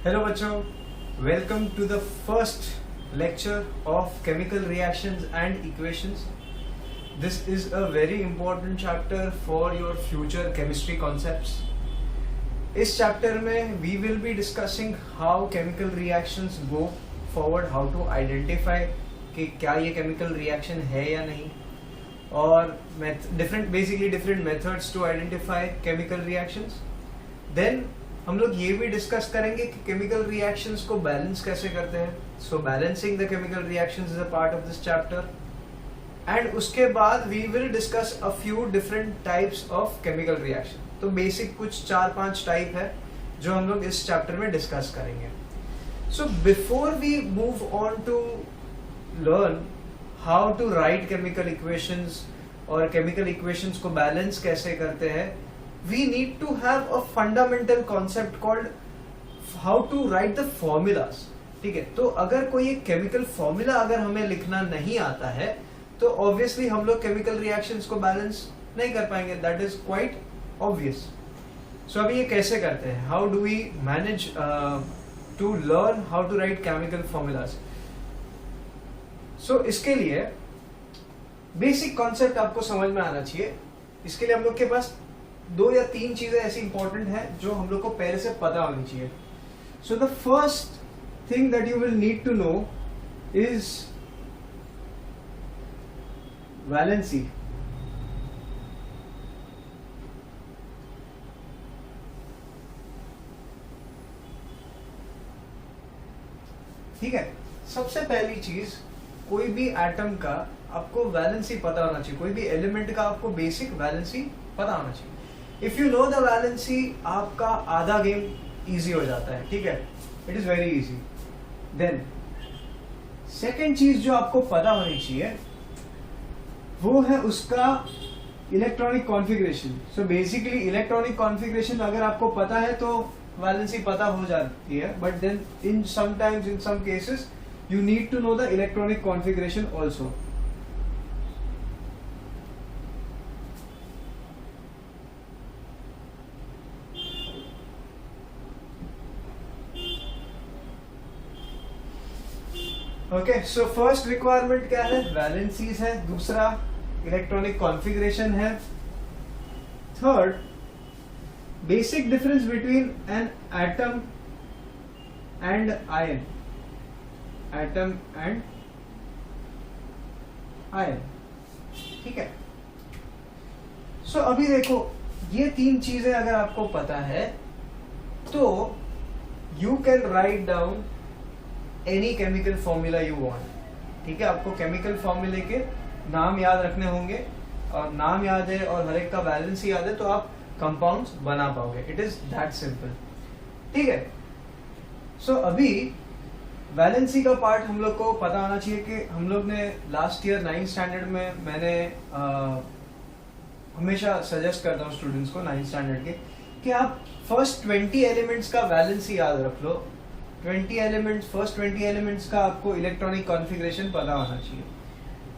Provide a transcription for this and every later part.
Hello बच्चों, welcome to the first lecture of chemical reactions and equations. This is a very important chapter for your future chemistry concepts. इस chapter में we will be discussing how chemical reactions go forward, how to identify कि क्या ये chemical reaction है या नहीं, और different methods to identify chemical reactions. Then हम लोग ये भी डिस्कस करेंगे कि केमिकल रिएक्शंस को बैलेंस कैसे करते हैं. So balancing the chemical reactions is a part of this chapter. And उसके बाद we will discuss a few different types of chemical reaction. तो बेसिक कुछ 4-5 टाइप है जो हम लोग इस चैप्टर में डिस्कस करेंगे. So before we move on to learn how to write chemical equations और केमिकल इक्वेशंस को बैलेंस कैसे करते हैं, we need to have a fundamental concept called how to write the formulas. ठीक है, तो अगर कोई एक केमिकल फॉर्मूला अगर हमें लिखना नहीं आता है तो ऑब्वियसली हम लोग केमिकल रिएक्शंस को बैलेंस नहीं कर पाएंगे. That is quite obvious. So अभी ये कैसे करते हैं, how do we manage to learn how to write chemical formulas. So इसके लिए बेसिक कॉन्सेप्ट आपको समझ में आना चाहिए. इसके लिए हम लोग के पास 2 या 3 चीजें ऐसी इंपॉर्टेंट है जो हम लोग को पहले से पता होनी चाहिए. So the first thing that you will need to know is valency. ठीक है, सबसे पहली चीज कोई भी एटम का आपको वैलेंसी पता होना चाहिए. कोई भी एलिमेंट का आपको बेसिक वैलेंसी पता होना चाहिए. If you know the valency, आपका आधा गेम इजी हो जाता है. ठीक है, it is very easy. Then second चीज जो आपको पता होनी चाहिए वो है उसका electronic configuration. So basically electronic configuration अगर आपको पता है तो वैलेंसी पता हो जाती है. But then in sometimes in some cases you need to know the electronic configuration also. Okay, so first requirement क्या है, वैलेंसीज है. दूसरा इलेक्ट्रॉनिक कॉन्फ़िगरेशन है. Third basic difference between an atom and ion. Atom and ion. ठीक है, सो अभी देखो ये 3 चीजें अगर आपको पता है तो you can write down any chemical formula you want. ठीक है, आपको केमिकल फॉर्मूले के नाम याद रखने होंगे और नाम याद है और हर एक का वैलेंसी याद है तो आप कंपाउंड्स बना पाओगे. It is that simple. ठीक है, सो अभी वैलेंसी का पार्ट हम लोग को पता होना चाहिए कि हम लोग ने लास्ट ईयर 9th स्टैंडर्ड में मैंने हमेशा सजेस्ट करता हूँ स्टूडेंट्स को 9th स्टैंडर्ड के कि आप फर्स्ट 20 एलिमेंट्स का वैलेंसी याद रख लो. 20 एलिमेंट्स, फर्स्ट 20 एलिमेंट्स का आपको इलेक्ट्रॉनिक कॉन्फ़िगरेशन पता होना चाहिए.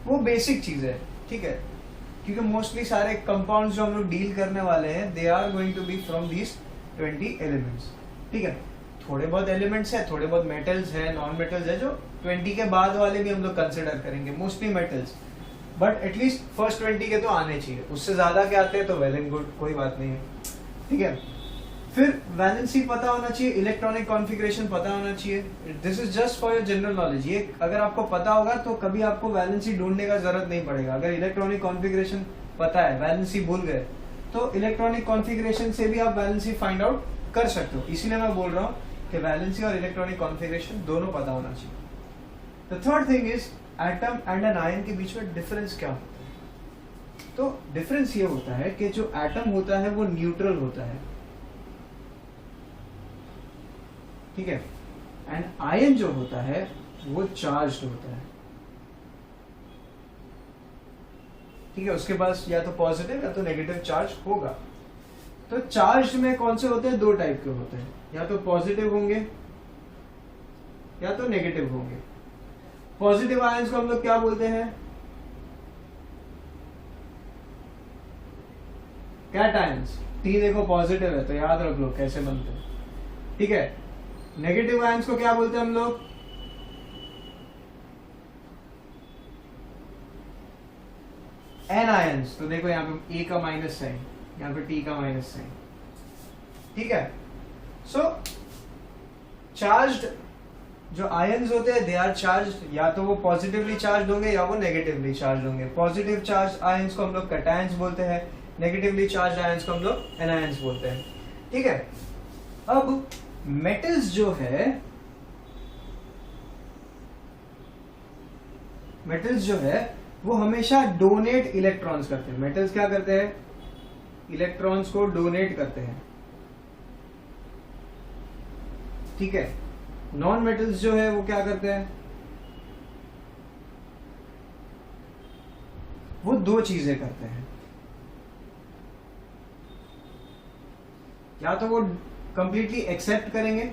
वो बेसिक चीज है. ठीक है, क्योंकि मोस्टली सारे कंपाउंड्स जो हम लोग डील करने वाले हैं they are going to be from these 20 elements. ठीक है, थोड़े बहुत एलिमेंट्स है, थोड़े बहुत मेटल्स है, नॉन मेटल्स है जो 20 के बाद वाले भी हम लोग कंसिडर करेंगे. Mostly metals, but at least first 20 के तो आने चाहिए. उससे ज्यादा के आते हैं तो वेल एंड गुड, कोई बात नहीं है. ठीक है, फिर वैलेंसी पता होना चाहिए, इलेक्ट्रॉनिक कॉन्फ़िगरेशन पता होना चाहिए. This is just for your general knowledge. ये अगर आपको पता होगा तो कभी आपको वैलेंसी ढूंढने का जरूरत नहीं पड़ेगा. अगर इलेक्ट्रॉनिक कॉन्फ़िगरेशन पता है, वैलेंसी भूल गए तो इलेक्ट्रॉनिक कॉन्फ़िगरेशन से भी आप वैलेंसी फाइंड आउट कर सकते हो. इसीलिए मैं बोल रहा हूँ कि वैलेंसी और इलेक्ट्रॉनिक कॉन्फ़िगरेशन दोनों पता होना चाहिए. The third thing is atom and an ion के बीच में डिफरेंस क्या होता है. तो डिफरेंस ये होता है कि जो एटम होता है वो न्यूट्रल होता है. ठीक है, एंड आयन जो होता है वो चार्ज्ड होता है. ठीक है, उसके पास या तो पॉजिटिव या तो नेगेटिव चार्ज होगा. तो चार्ज में कौन से होते हैं, 2 टाइप के होते हैं. या तो पॉजिटिव होंगे या तो नेगेटिव होंगे. पॉजिटिव आयंस को हम लोग क्या बोलते हैं, कैटायंस. टी देखो पॉजिटिव है तो याद रख लो कैसे बनते हैं. ठीक है, नेगेटिव आयंस को क्या बोलते हैं हम लोग? एनायंस। तो देखो यहाँ पे A का माइनस साइन, यहाँ पे T का माइनस साइन, ठीक है। सो चार्ज्ड जो आयंस होते हैं दे आर चार्ज्ड, या तो वो पॉजिटिवली चार्ज होंगे या वो नेगेटिवली चार्ज होंगे। पॉजिटिव चार्ज आयंस को हम लोग कैटायंस बोलते हैं, नेगेटिवली चार्ज आयंस को हम लोग एनायंस बोलते हैं, ठीक है। अब मेटल्स जो है, मेटल्स जो है वो हमेशा डोनेट इलेक्ट्रॉन्स करते हैं। मेटल्स क्या करते हैं? इलेक्ट्रॉन्स को डोनेट करते हैं, ठीक है। नॉन मेटल्स जो है वो क्या करते हैं? वो दो चीजें करते हैं, या तो वो कंप्लीटली एक्सेप्ट करेंगे,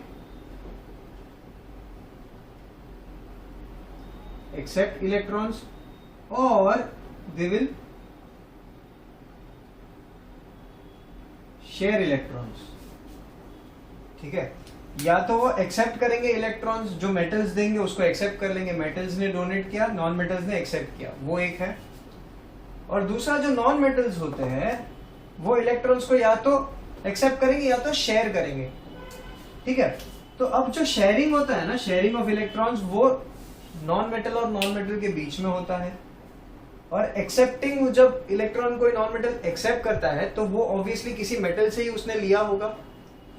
एक्सेप्ट इलेक्ट्रॉन्स, और दे विल शेयर इलेक्ट्रॉन्स, ठीक है। या तो वो एक्सेप्ट करेंगे इलेक्ट्रॉन्स, जो मेटल्स देंगे उसको एक्सेप्ट कर लेंगे, मेटल्स ने डोनेट किया, नॉन मेटल्स ने एक्सेप्ट किया, वो एक है। और दूसरा जो नॉन मेटल्स होते हैं वो इलेक्ट्रॉन्स को या तो एक्सेप्ट करेंगे या तो शेयर करेंगे, ठीक है। तो अब जो शेयरिंग होता है ना, शेयरिंग ऑफ इलेक्ट्रॉन्स, वो नॉन मेटल और नॉन मेटल के बीच में होता है। और एक्सेप्टिंग, जब इलेक्ट्रॉन कोई नॉन मेटल एक्सेप्ट करता है तो वो ऑब्वियसली किसी मेटल से ही उसने लिया होगा,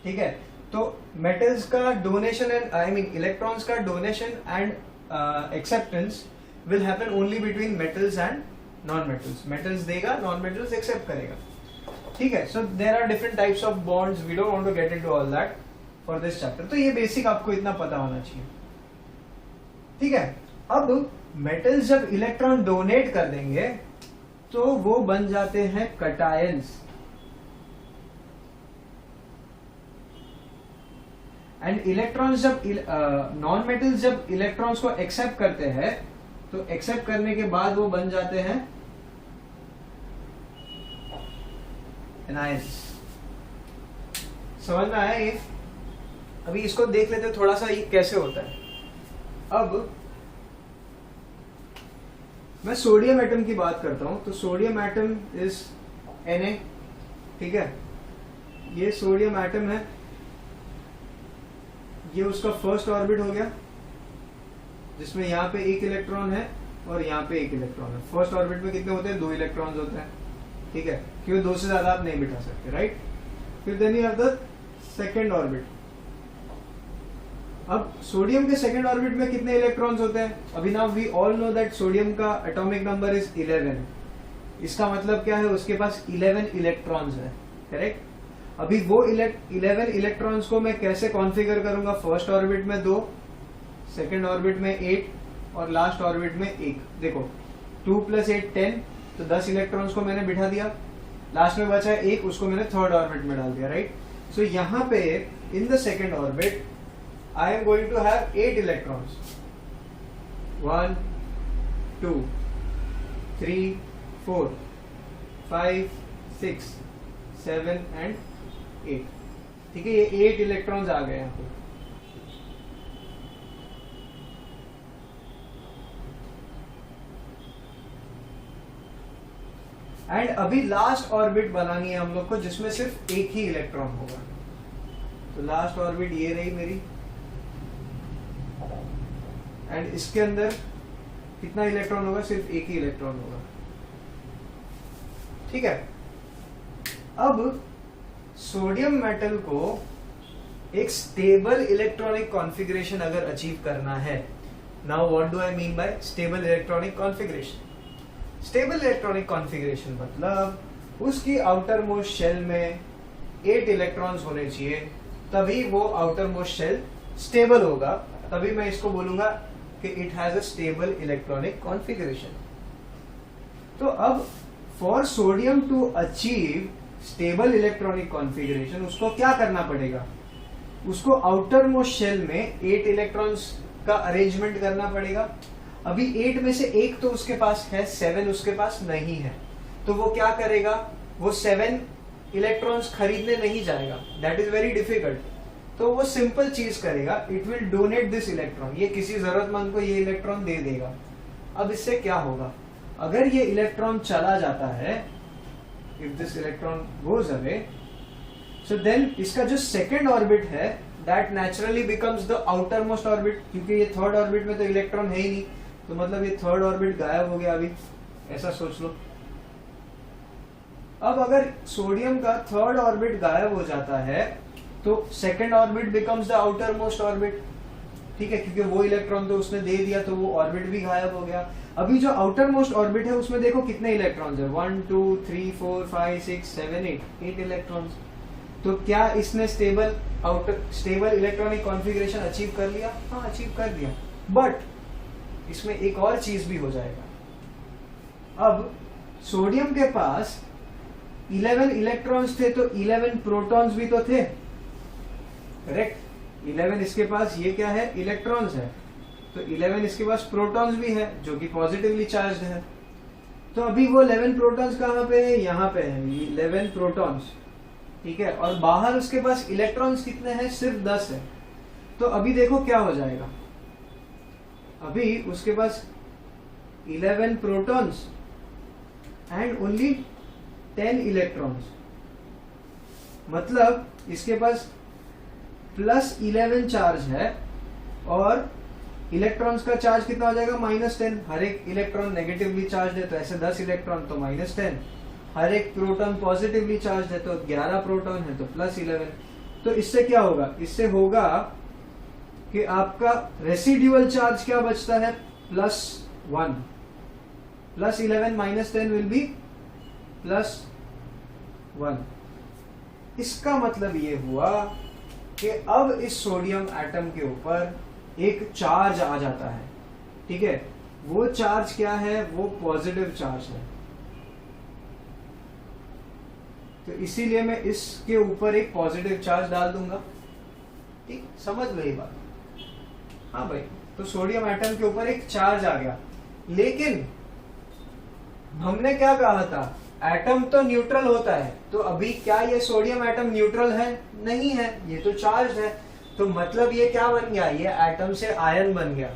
ठीक है। तो मेटल्स का donation and I mean electrons का donation and acceptance will happen only between metals and non metals. Metals देगा, नॉन मेटल्स एक्सेप्ट करेगा, ठीक है। So there are different types of bonds, we don't want to get into all that for this chapter. तो ये basic आपको इतना पता होना चाहिए, ठीक है। अब मेटल्स जब इलेक्ट्रॉन डोनेट कर देंगे तो वो बन जाते हैं कैटायंस, एंड इलेक्ट्रॉन्स जब नॉन मेटल्स जब इलेक्ट्रॉन्स को एक्सेप्ट करते हैं तो एक्सेप्ट करने के बाद वो बन जाते हैं एनायंस। समझ में आया ये? अभी इसको देख लेते थोड़ा सा ये कैसे होता है। अब मैं सोडियम एटम की बात करता हूं, तो सोडियम एटम इज Na, ठीक है। ये सोडियम एटम है, ये उसका फर्स्ट ऑर्बिट हो गया, जिसमें यहाँ पे एक इलेक्ट्रॉन है और यहाँ पे एक इलेक्ट्रॉन है। फर्स्ट ऑर्बिट में कितने होते हैं? 2 इलेक्ट्रॉन्स होते हैं, ठीक है, क्योंकि 2 से ज्यादा आप नहीं बिठा सकते, राइट। फिर then you have the second orbit. अब सोडियम के सेकेंड ऑर्बिट में कितने इलेक्ट्रॉन्स होते हैं? अभी now we all know that sodium का एटॉमिक नंबर इज 11। इसका मतलब क्या है? उसके पास 11 इलेक्ट्रॉन्स है, करेक्ट। अभी वो 11 इलेक्ट्रॉन्स को मैं कैसे कॉन्फ़िगर करूंगा? फर्स्ट ऑर्बिट में 2, सेकेंड ऑर्बिट में 8 और लास्ट ऑर्बिट में 1। देखो 2 + 8 10, तो 10 इलेक्ट्रॉन्स को मैंने बिठा दिया, लास्ट में बचा 1, उसको मैंने थर्ड ऑर्बिट में डाल दिया, राइट। सो यहाँ पे in the second orbit I am going to have 8 electrons. 1, 2, 3, 4, 5, 6, 7 and 8. ठीक है, ये 8 इलेक्ट्रॉन्स आ गए यहाँ पे। एंड अभी लास्ट ऑर्बिट बनानी है हम लोग को, जिसमें सिर्फ एक ही इलेक्ट्रॉन होगा। तो लास्ट ऑर्बिट ये रही मेरी, एंड इसके अंदर कितना इलेक्ट्रॉन होगा? सिर्फ एक ही इलेक्ट्रॉन होगा, ठीक है। अब सोडियम मेटल को एक स्टेबल इलेक्ट्रॉनिक कॉन्फ़िगरेशन अगर अचीव करना है, now what do I mean by stable electronic configuration? Stable electronic configuration मतलब उसकी आउटर मोस्ट शेल में 8 इलेक्ट्रॉन्स होने चाहिए, तभी वो आउटर मोस्ट शेल स्टेबल होगा, तभी मैं इसको बोलूंगा कि it has a stable electronic configuration. तो अब for sodium to achieve stable electronic configuration उसको क्या करना पड़ेगा? उसको आउटर मोस्ट शेल में 8 इलेक्ट्रॉन्स का अरेंजमेंट करना पड़ेगा। अभी 8 में से एक तो उसके पास है, 7 उसके पास नहीं है, तो वो क्या करेगा? वो 7 इलेक्ट्रॉन्स खरीदने नहीं जाएगा, दैट इज वेरी डिफिकल्ट। तो वो सिंपल चीज करेगा, it will donate this electron, ये किसी जरूरतमंद को ये इलेक्ट्रॉन दे देगा। अब इससे क्या होगा, अगर ये इलेक्ट्रॉन चला जाता है, if this electron goes away, so then इसका जो सेकेंड ऑर्बिट है that naturally becomes the outermost orbit, क्योंकि ये थर्ड ऑर्बिट में तो इलेक्ट्रॉन है ही नहीं, तो मतलब ये थर्ड ऑर्बिट गायब हो गया अभी, ऐसा सोच लो। अब अगर सोडियम का थर्ड ऑर्बिट गायब हो जाता है तो second orbit becomes the outermost orbit, ठीक है, क्योंकि वो इलेक्ट्रॉन तो उसने दे दिया तो वो ऑर्बिट भी गायब हो गया। अभी जो आउटर मोस्ट ऑर्बिट है उसमें देखो कितने इलेक्ट्रॉन्स है, 1 2 3 4 5 6 7 8 इलेक्ट्रॉन्स। तो क्या इसने स्टेबल इलेक्ट्रॉनिक कॉन्फ़िगरेशन अचीव कर लिया? हाँ, अचीव कर लिया, बट इसमें एक और चीज भी हो जाएगा। अब सोडियम के पास 11 इलेक्ट्रॉन्स थे तो 11 प्रोटॉन्स भी तो थे, करेक्ट। 11 इसके पास ये क्या है, इलेक्ट्रॉन्स है, तो 11 इसके पास प्रोटॉन्स भी है जो कि पॉजिटिवली चार्ज्ड है। तो अभी वो 11 प्रोटॉन्स कहाँ पे है, यहाँ पे है 11 प्रोटॉन्स, ठीक है, और बाहर उसके पास इलेक्ट्रॉन्स कितने हैं, सिर्फ 10 है। तो अभी देखो क्या हो जाएगा, अभी उसके पास 11 प्रोटॉन्स एंड ओनली 10 इलेक्ट्रॉन्स, मतलब इसके पास +11 चार्ज है और इलेक्ट्रॉन्स का चार्ज कितना हो जाएगा, -10। हर एक इलेक्ट्रॉन नेगेटिवली चार्ज है तो ऐसे 10 इलेक्ट्रॉन तो -10, हर एक प्रोटॉन पॉजिटिवली चार्ज है तो 11 प्रोटॉन है तो +11। तो इससे क्या होगा, इससे होगा कि आपका रेसिड्यूअल चार्ज क्या बचता है, +1, +11 -10 विल बी +1। इसका मतलब ये हुआ कि अब इस सोडियम एटम के ऊपर एक चार्ज आ जाता है, ठीक है, वो चार्ज क्या है, वो पॉजिटिव चार्ज है। तो इसीलिए मैं इसके ऊपर एक पॉजिटिव चार्ज डाल दूंगा, ठीक, समझ लो ये बात। हाँ भाई, तो सोडियम एटम के ऊपर एक चार्ज आ गया, लेकिन हमने क्या कहा था, एटम तो न्यूट्रल होता है, तो अभी क्या ये सोडियम एटम न्यूट्रल है? नहीं है, ये तो चार्ज है। तो मतलब ये क्या बन गया, ये एटम से आयन बन गया।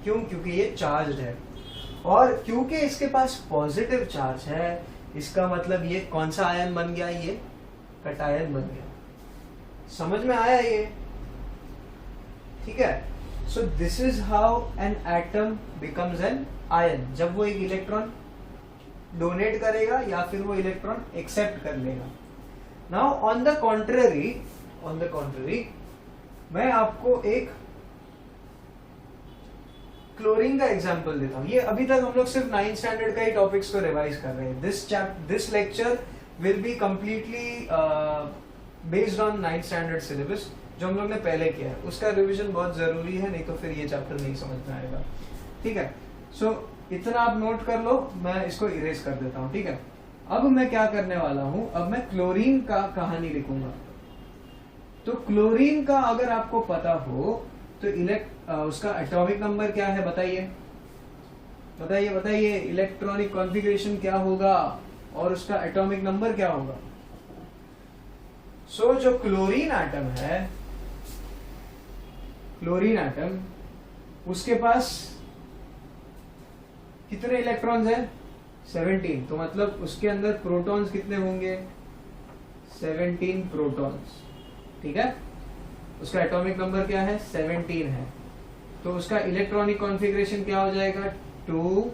क्यों? क्योंकि ये चार्ज है, और क्योंकि इसके पास पॉजिटिव चार्ज है, इसका मतलब ये कौन सा आयन बन गया, ये कटायन बन गया। समझ में आया ये? ठीक है। So this is how an atom becomes an ion, जब वो एक इलेक्ट्रॉन डोनेट करेगा या फिर वो इलेक्ट्रॉन एक्सेप्ट कर लेगा। नाउ ऑन द कॉन्ट्ररी मैं आपको एक क्लोरीन का एग्जांपल देता हूं। ये अभी तक हम लोग सिर्फ 9th स्टैंडर्ड का ही टॉपिक्स को रिवाइज कर रहे हैं। This lecture will be completely based on 9th standard syllabus जो हम लोग ने पहले किया है। उसका रिवीजन बहुत जरूरी है, नहीं तो फिर ये चैप्टर नहीं समझ में आएगा। ठीक है, सो इतना आप नोट कर लो, मैं इसको इरेज कर देता हूं। ठीक है, अब मैं क्या करने वाला हूं, अब मैं क्लोरीन का कहानी लिखूंगा। तो क्लोरीन का अगर आपको पता हो तो उसका एटॉमिक नंबर क्या है, बताइए बताइए बताइए। इलेक्ट्रॉनिक कॉन्फ़िगरेशन क्या होगा और उसका एटॉमिक नंबर क्या होगा। सो जो क्लोरीन एटम है, क्लोरीन एटम, उसके पास कितने इलेक्ट्रॉन्स हैं? 17। तो मतलब उसके अंदर प्रोटॉन्स कितने होंगे? 17 प्रोटॉन्स। ठीक है, उसका एटॉमिक नंबर क्या है? 17 है। तो उसका इलेक्ट्रॉनिक कॉन्फ़िगरेशन क्या हो जाएगा? 2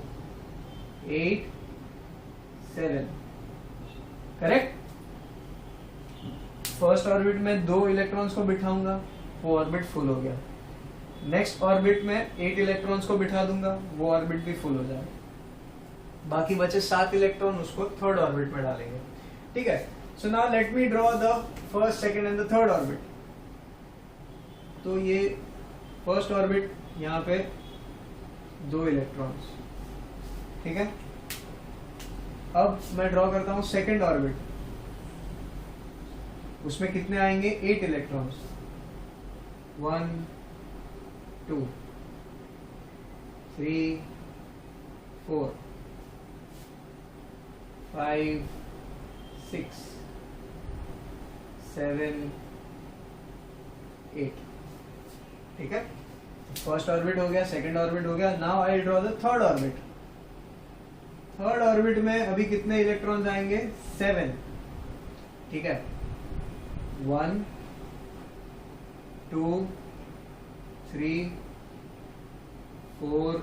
8 7। करेक्ट। फर्स्ट ऑर्बिट में 2 इलेक्ट्रॉन्स को बिठाऊंगा, वो ऑर्बिट फुल हो गया। नेक्स्ट ऑर्बिट में 8 इलेक्ट्रॉन्स को बिठा दूंगा, वो ऑर्बिट भी फुल हो जाएगा। बाकी बचे 7 इलेक्ट्रॉन, उसको थर्ड ऑर्बिट में डालेंगे। ठीक है, so now let me draw the first, second and the third orbit. तो ये फर्स्ट ऑर्बिट, यहाँ पे 2 इलेक्ट्रॉन्स। ठीक है, अब मैं ड्रॉ करता हूं सेकंड ऑर्बिट। उसमें कितने आएंगे? 8 इलेक्ट्रॉन्स। 1 2 3 4 5 6 7 8। ठीक है, फर्स्ट ऑर्बिट हो गया, सेकंड ऑर्बिट हो गया। Now I draw the third orbit. Third orbit में अभी कितने इलेक्ट्रॉन्स आएंगे? 7। ठीक है, 1 2 3 4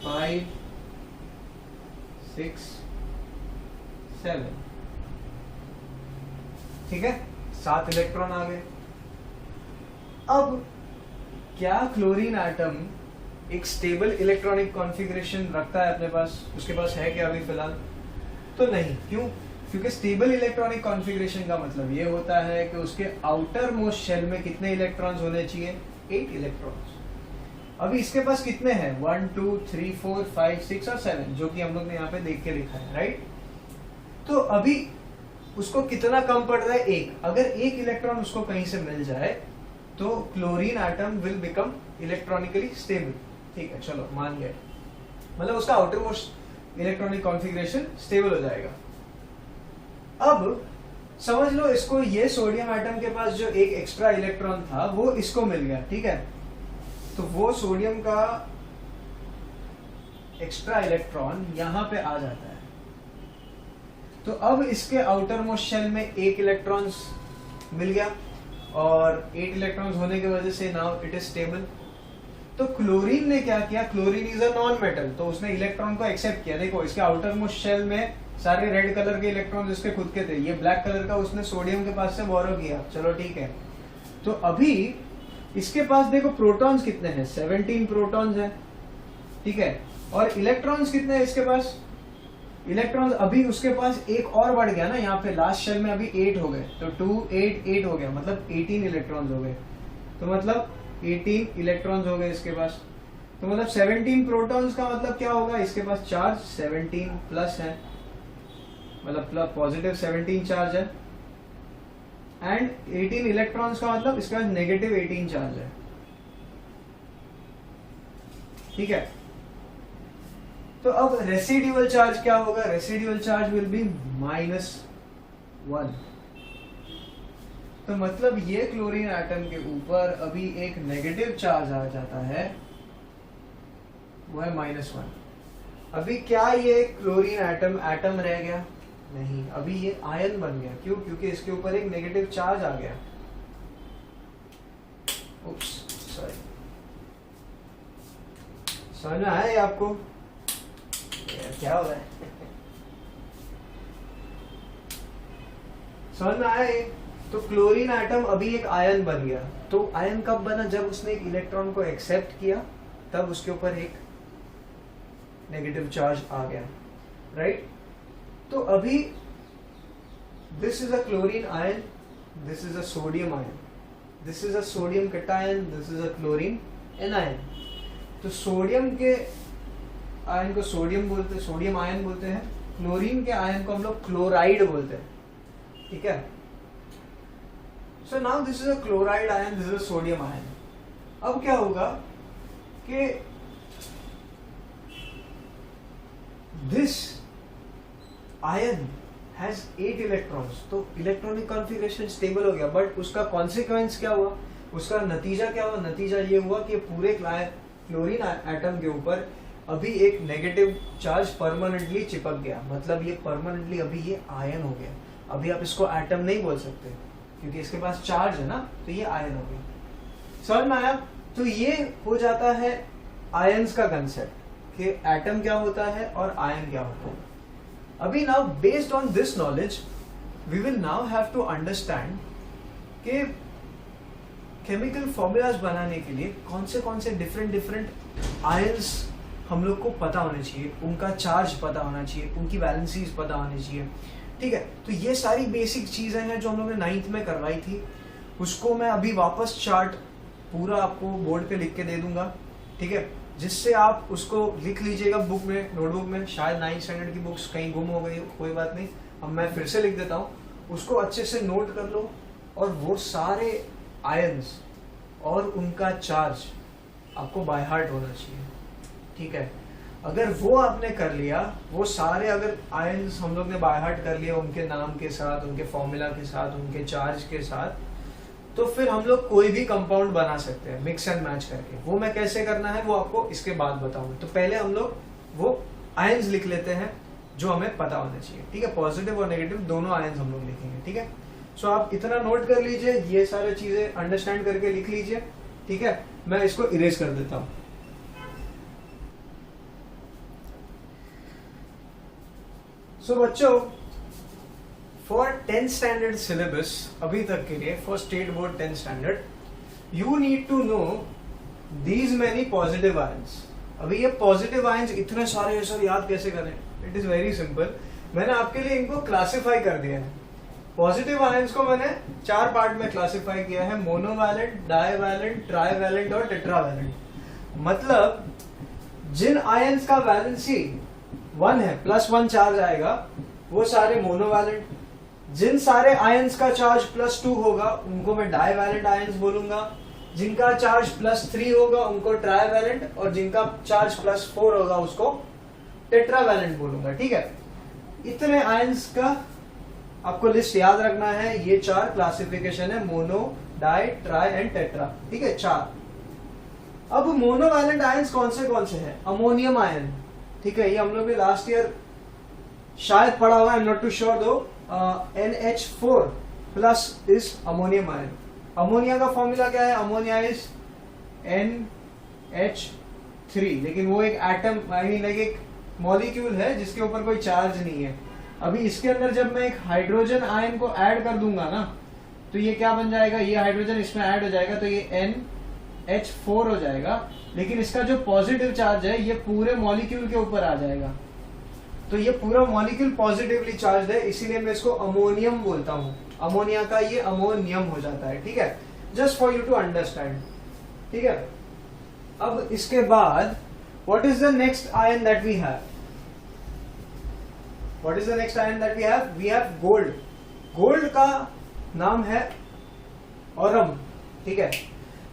5 6 7। ठीक है, 7 इलेक्ट्रॉन आ गए। अब क्या क्लोरीन एटम एक स्टेबल इलेक्ट्रॉनिक कॉन्फ़िगरेशन रखता है अपने पास? उसके पास है क्या अभी फिलहाल? तो नहीं। क्यों? क्योंकि स्टेबल इलेक्ट्रॉनिक कॉन्फ़िगरेशन का मतलब ये होता है कि उसके आउटर मोस्ट शेल में कितने इलेक्ट्रॉन्स होने चाहिए? 8 इलेक्ट्रॉन्स। अभी इसके पास कितने हैं? 1 2 3 4 5 6 और 7, जो कि हम लोग ने यहाँ पे देख के लिखा है, राइट? तो अभी उसको कितना कम पड़ रहा है? 1। अगर 1 इलेक्ट्रॉन उसको कहीं से मिल जाए तो chlorine atom will become electronically stable. ठीक है, चलो मान गए, मतलब उसका outer most electronic configuration stable हो जाएगा। अब समझ लो इसको, ये सोडियम एटम के पास जो एक एक्स्ट्रा इलेक्ट्रॉन था वो इसको मिल गया। ठीक है, तो वो सोडियम का एक्स्ट्रा इलेक्ट्रॉन यहां पे आ जाता है। तो अब इसके आउटर मोस्ट शेल में 1 इलेक्ट्रॉन्स मिल गया और 8 इलेक्ट्रॉन्स होने की वजह से नाउ इट इज स्टेबल। तो क्लोरीन ने क्या किया? Chlorine is a non metal, तो उसने इलेक्ट्रॉन को एक्सेप्ट किया। देखो इसके आउटर मोस्ट शेल में सारे रेड कलर के इलेक्ट्रॉन्स इसके खुद के थे, ये ब्लैक कलर का उसने सोडियम के पास से बोरो किया। चलो ठीक है, तो अभी इसके पास देखो प्रोटॉन्स कितने हैं? 17 प्रोटॉन्स हैं। ठीक है, और इलेक्ट्रॉन्स कितने हैं इसके पास? इलेक्ट्रॉन्स अभी उसके पास एक और बढ़ गया ना, यहाँ पे लास्ट शेल में अभी 8 हो गए, तो 2 8 8 हो गया, मतलब 18 इलेक्ट्रॉन्स हो गए। तो मतलब 18 इलेक्ट्रॉन्स हो गए इसके पास। तो मतलब 17 प्रोटॉन्स का मतलब क्या होगा? इसके पास चार्ज 17 प्लस है, मतलब पॉजिटिव 17 चार्ज है, एंड 18 इलेक्ट्रॉन्स का मतलब इसके पास नेगेटिव 18 चार्ज है। ठीक है, तो अब रेसिड्यूअल चार्ज क्या होगा? Residual charge will be -1। तो मतलब ये क्लोरीन एटम के ऊपर अभी एक नेगेटिव चार्ज आ जाता है, वो है -1। अभी क्या ये क्लोरीन एटम रह गया? नहीं, अभी ये आयन बन गया। क्यों? क्योंकि इसके ऊपर एक नेगेटिव चार्ज आ गया। उप्स, सॉरी। समझ में आया ये आपको? क्या हो रहा है? समझ में आया ये? तो क्लोरीन एटम अभी एक आयन बन गया। तो आयन कब बना? जब उसने एक इलेक्ट्रॉन को एक्सेप्ट किया, तब उसके ऊपर एक नेगेटिव चार्ज आ गया, राइट? तो अभी this is a chlorine ion, this is a sodium ion, this is a sodium cation, this is a chlorine anion. तो सोडियम के आयन को सोडियम बोलते हैं, सोडियम आयन बोलते हैं। क्लोरीन के आयन को हम लोग क्लोराइड बोलते हैं। ठीक है, so now this is a chloride ion, this is a sodium ion. अब क्या होगा कि दिस आयन हैज 8 इलेक्ट्रॉन्स, तो इलेक्ट्रॉनिक कॉन्फ़िगरेशन स्टेबल हो गया। बट उसका कॉन्सिक्वेंस क्या हुआ? उसका नतीजा क्या हुआ? नतीजा ये हुआ कि पूरे क्लोरीन एटम के ऊपर अभी एक नेगेटिव चार्ज परमानेंटली चिपक गया। मतलब ये परमानेंटली अभी ये आयन हो गया। अभी आप इसको एटम नहीं बोल सकते क्योंकि इसके पास चार्ज है ना, तो ये आयन हो गया। समझ में आया? तो ये हो जाता है आयंस का कंसेप्ट कि एटम क्या होता है और आयन क्या होता है। अभी now based on this knowledge we will now have to understand कि केमिकल फॉर्मूलाज बनाने के लिए कौन से डिफरेंट आयंस हम लोग को पता होने चाहिए, उनका चार्ज पता होना चाहिए, उनकी वैलेंसीज पता होनी चाहिए। ठीक है, तो ये सारी बेसिक चीजें हैं जो हम लोग ने 9th में करवाई थी। उसको मैं अभी वापस चार्ट पूरा आपको बोर्ड पे लिख के दे दूंगा। ठीक है, जिससे आप उसको लिख लीजिएगा बुक में, नोटबुक में। शायद 9th स्टैंडर्ड की बुक्स कहीं गुम हो गई हो, कोई बात नहीं, अब मैं फिर से लिख देता हूँ। उसको अच्छे से नोट कर लो और वो सारे आयंस और उनका चार्ज आपको बाय हार्ट होना चाहिए। ठीक है, अगर वो आपने कर लिया, वो सारे अगर आयंस हम लोग ने बाय हार्ट कर लिया उनके नाम के साथ, उनके फॉर्मूला के साथ, उनके चार्ज के साथ, तो फिर हम लोग कोई भी कंपाउंड बना सकते हैं मिक्स एंड मैच करके। वो मैं कैसे करना है वो आपको इसके बाद बताऊंगा। तो पहले हम लोग वो आयंस लिख लेते हैं जो हमें पता होना चाहिए, ठीक है। पॉजिटिव और नेगेटिव दोनों आयंस हम लोग लिखेंगे, ठीक है। सो आप इतना नोट कर लीजिए, ये सारी चीजें अंडरस्टैंड करके लिख लीजिए, ठीक है। मैं इसको इरेज कर देता हूं। सो बच्चों, फॉर 10th स्टैंडर्ड सिलेबस अभी तक के लिए, for state board 10th standard, you need to know these many positive ions. अभी ये पॉजिटिव आयंस इतने सारे सर याद कैसे करें? It is very simple. मैंने आपके लिए इनको क्लासिफाई कर दिया है। पॉजिटिव आयंस को मैंने 4 पार्ट में क्लासिफाई किया है, मोनोवैलेंट, डाईवैलेंट, ट्राईवैलेंट और टेट्रावैलेंट। मतलब जिन आयंस का वैलेंसी 1 है, +1 चार्ज आएगा, वो सारे मोनोवैलेंट। जिन सारे आयंस का चार्ज +2 होगा उनको मैं डाईवैलेंट आयंस बोलूंगा। जिनका चार्ज +3 होगा उनको ट्राईवैलेंट, और जिनका चार्ज +4 होगा उसको टेट्रावैलेंट बोलूंगा, ठीक है। इतने आयंस का आपको लिस्ट याद रखना है। ये 4 क्लासिफिकेशन है, mono, di, tri and tetra, ठीक है, 4। अब मोनोवैलेंट आयंस कौन से हैं? अमोनियम आयन, ठीक है। ये हम लोग भी लास्ट ईयर शायद पढ़ा हुआ, I am not too sure though. NH4+ is ammonium ion. Ammonia का फॉर्मूला क्या है? अमोनिया इज NH3, लेकिन वो एक एटम, आई मीन लाइक एक मॉलिक्यूल है जिसके ऊपर कोई चार्ज नहीं है। अभी इसके अंदर जब मैं एक हाइड्रोजन आयन को ऐड कर दूंगा ना, तो ये क्या बन जाएगा? ये हाइड्रोजन इसमें ऐड हो जाएगा, तो ये NH4 हो जाएगा। लेकिन इसका जो पॉजिटिव चार्ज है ये पूरे मॉलिक्यूल के ऊपर आ जाएगा, तो ये पूरा मॉलिक्यूल पॉजिटिवली चार्ज है, इसीलिए मैं इसको अमोनियम बोलता हूं। अमोनिया का ये अमोनियम हो जाता है, ठीक है। Just for you to understand, ठीक है। अब इसके बाद what is the next ion that we have? What is the next ion that we have? We have gold. Gold का नाम है ऑरम, ठीक है।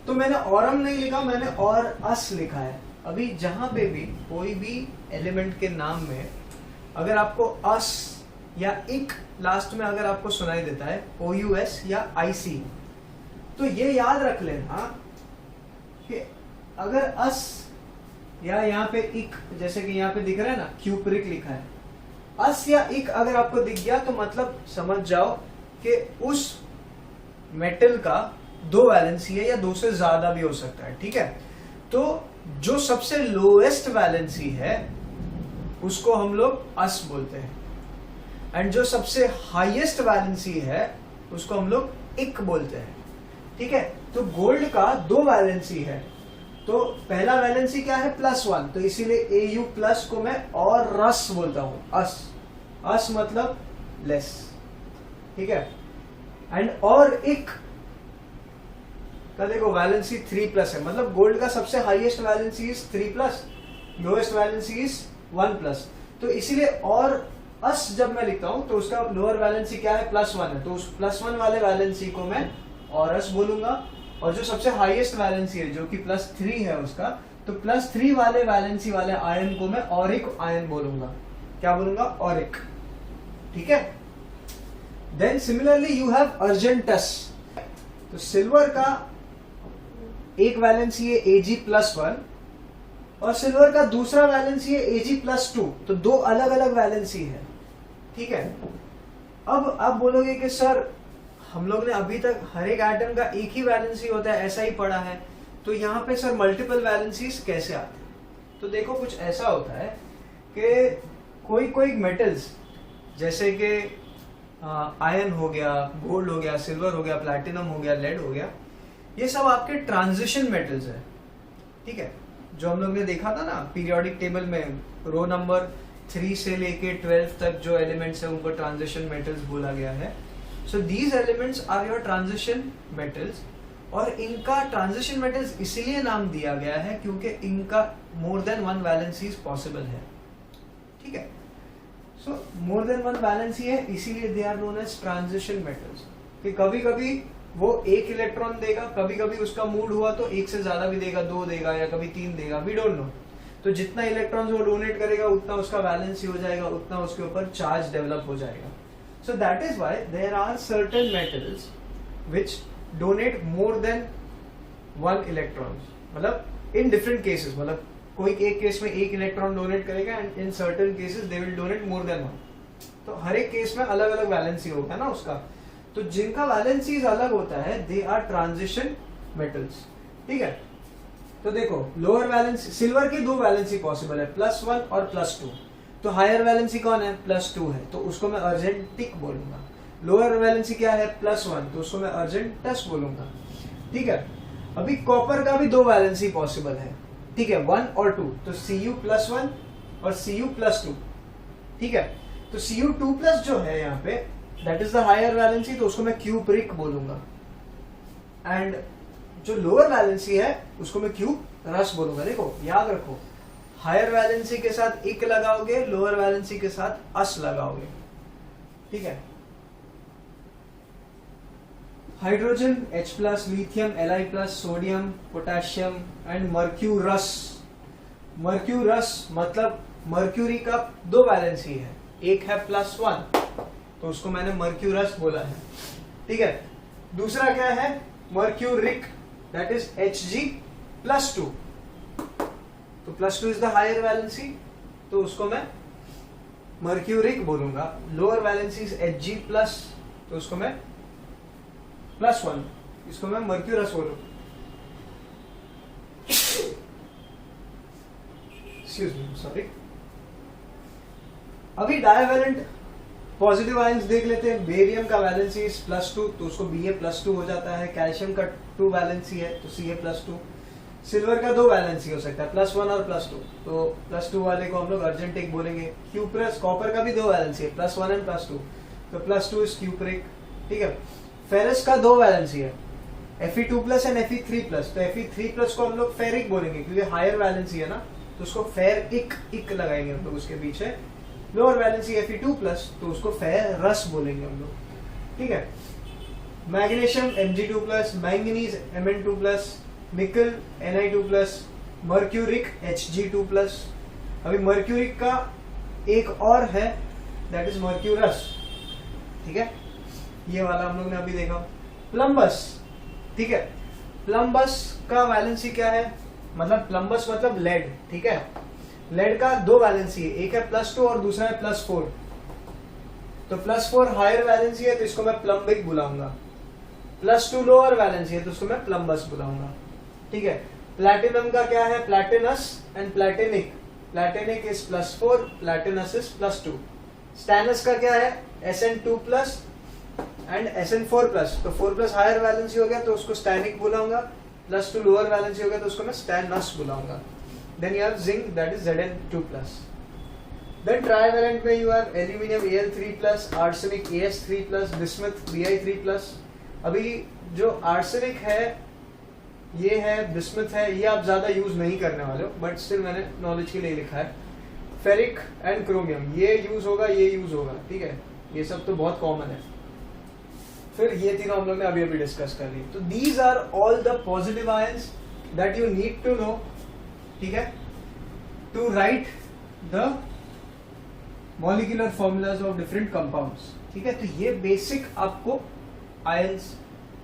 तो मैंने ऑरम नहीं लिखा, मैंने और अस लिखा है। अभी जहां पे भी कोई भी एलिमेंट के नाम में अगर आपको अस या इक लास्ट में अगर आपको सुनाई देता है, OUS या IC, तो ये याद रख लेना कि अगर अस या यहाँ पे इक, जैसे कि यहाँ पे दिख रहा है ना, क्यूप्रिक लिखा है, अस या इक अगर आपको दिख गया तो मतलब समझ जाओ कि उस मेटल का 2 वैलेंसी है या 2 से ज्यादा भी हो सकता है, ठीक है। तो जो सबसे लोएस्ट वैलेंसी है उसको हम लोग अस बोलते हैं, एंड जो सबसे हाईएस्ट वैलेंसी है उसको हम लोग इक बोलते हैं, ठीक है। तो गोल्ड का 2 वैलेंसी है, तो पहला वैलेंसी क्या है? +1, तो इसीलिए Au+ को मैं और रस बोलता हूं, अस। अस मतलब लेस, ठीक है। एंड और इक का देखो वैलेंसी 3+ है, मतलब गोल्ड का सबसे highest valency is 3+, lowest valency is 1+। तो इसीलिए और अस जब मैं लिखता हूं तो उसका लोअर वैलेंसी क्या है? +1 है, तो उस +1 वाले वैलेंसी को मैं और अस बोलूंगा। और जो सबसे हाईएस्ट वैलेंसी है जो कि +3 है उसका, तो +3 वाले वैलेंसी वाले आयन को मैं ऑरिक आयन बोलूंगा। क्या बोलूंगा? ऑरिक, ठीक है। Then similarly you have argentous. तो सिल्वर का एक वैलेंसी है Ag+1 और सिल्वर का दूसरा वैलेंसी है Ag+2, तो 2 अलग अलग वैलेंसी है, ठीक है। अब आप बोलोगे कि सर हम लोग ने अभी तक हर एक एटम का एक ही वैलेंसी होता है, ऐसा ही पढ़ा है, तो यहाँ पे सर मल्टीपल वैलेंसीज कैसे आते हैं? तो देखो कुछ ऐसा होता है कि कोई मेटल्स जैसे कि आयरन हो गया, गोल्ड हो गया, सिल्वर हो गया, प्लैटिनम हो गया, लेड हो गया, ये सब आपके ट्रांजिशन मेटल्स है, ठीक है। जो हम लोग ने देखा था ना पीरियोडिक टेबल में, रो नंबर 3 से लेके 12 तक जो एलिमेंट्स है उनको ट्रांजिशन मेटल्स बोला गया है। So these elements are your transition metals, और इनका ट्रांजिशन मेटल्स इसीलिए नाम दिया गया है क्योंकि इनका मोर देन 1 वैलेंसीज पॉसिबल है, ठीक है। सो मोर देन 1 वैलेंसी है, इसीलिए they are known as transition metals. कि कभी कभी वो 1 इलेक्ट्रॉन देगा, कभी कभी उसका मूड हुआ तो 1 से ज्यादा भी देगा, 2 देगा या कभी 3 देगा, वी डोंट नो। तो जितना इलेक्ट्रॉन्स वो डोनेट करेगा उतना उसका वैलेंसी हो जाएगा, उतना उसके ऊपर चार्ज डेवलप हो जाएगा। So that is why there are certain metals which donate more than 1 electron, मतलब इन डिफरेंट केसेस, मतलब कोई एक केस में 1 इलेक्ट्रॉन डोनेट करेगा and in certain cases they will donate more than 1। तो हर एक केस में अलग अलग वैलेंसी होगा ना उसका। तो जिनका वैलेंसीज अलग होता है दे आर ट्रांजिशन मेटल्स, ठीक है। तो देखो लोअर वैलेंसी, सिल्वर की 2 वैलेंसी पॉसिबल है, +1 और +2। तो हायर वैलेंसी कौन है, +2 है, तो उसको मैं अर्जेंटिक बोलूंगा। लोअर वैलेंसी क्या है, +1, तो उसको मैं अर्जेंटस बोलूंगा, ठीक है। अभी कॉपर का भी 2 वैलेंसी पॉसिबल है, ठीक है, 1 और 2, तो Cu+1 और Cu+2, ठीक है। तो Cu2+ जो है यहाँ पे that is the higher valency, तो उसको मैं क्यूप्रिक बोलूंगा। एंड जो लोअर वैलेंसी है उसको मैं क्यूरस बोलूंगा। देखो याद रखो, हायर वैलेंसी के साथ इक लगाओगे, लोअर वैलेंसी के साथ अस लगाओगे, ठीक है। Hydrogen H+, lithium Li+, sodium, potassium and mercurous. Mercurous मतलब मर्क्यूरी का 2 वैलेंसी है, एक है +1, तो उसको मैंने मर्क्यूरस बोला है, ठीक है। दूसरा क्या है, मर्क्यूरिक, दैट इज Hg+2, तो +2 इज द हायर वैलेंसी, तो उसको मैं मर्क्यूरिक बोलूंगा। लोअर वैलेंसी इज Hg+, तो उसको मैं +1, इसको मैं मर्क्यूरस बोलूंगा। Excuse me, sorry. अभी डायवैलेंट पॉजिटिव आयंस देख लेते हैं। बेरियम का वैलेंसी इज +2, तो उसको Ba+2 हो जाता है। कैल्शियम का 2 वैलेंसी है, तो Ca+2। सिल्वर का 2 वैलेंसी हो सकता है, +1 और +2, तो +2 वाले को हम लोग अर्जेंटिक बोलेंगे। क्यूप्रस, कॉपर का भी 2 वैलेंसी है, +1 एंड +2, तो +2 इज क्यूप्रिक, ठीक है। फेरस का 2 वैलेंसी है, Fe2+ एंड Fe3+, तो Fe3+ को हम लोग फेरिक बोलेंगे क्योंकि हायर वैलेंसी है ना, तो उसको फेरिक लगाएंगे हम लोग उसके पीछे। लोअर वैलेंसी Fe2+, तो उसको फेरस बोलेंगे हम लोग, ठीक है। मैग्नीशियम Mg2+, मैंगनीज Mn2+, निकल Ni2+, मर्क्यूरिक Hg2+। अभी मर्क्यूरिक का एक और है, दैट इज मर्क्यूरस, ठीक है, ये वाला हम लोग ने अभी देखा। प्लम्बस, ठीक है, प्लम्बस का वैलेंसी क्या है, मतलब प्लम्बस मतलब लेड, ठीक है। लेड का 2 वैलेंसी है, एक है +2 और दूसरा है +4, तो +4 हायर वैलेंसी है, तो इसको मैं प्लम्बिक बुलाऊंगा। +2 लोअर वैलेंसी है, तो उसको मैं प्लम्बस बुलाऊंगा, ठीक है। प्लैटिनम का क्या है, platinous and platinic. Platinic is +4, platinous is +2। Stannous का क्या है, Sn2+ एंड Sn4+, तो 4+ हायर वैलेंसी हो गया, तो उसको स्टैनिक बुलाऊंगा। +2 लोअर वैलेंसी हो गया, तो उसको मैं stannous बुलाऊंगा। Then you have zinc, that is Zn2+. Then trivalent में you have aluminium Al3+, arsenic As3+, bismuth Bi3+. अभी जो arsenic है, ये है, bismuth है, ये आप ज्यादा यूज नहीं करने वाले हो, बट स्टिल मैंने नॉलेज के लिए लिखा है। फेरिक एंड क्रोमियम, ये यूज होगा, ये यूज होगा, ठीक है, ये सब तो बहुत कॉमन है। फिर ये तीनों हम लोग ने अभी डिस्कस कर ली। तो these are all the positive ions that you need to know, ठीक है, to write the molecular formulas of different compounds, ठीक है। तो ये बेसिक आपको आयंस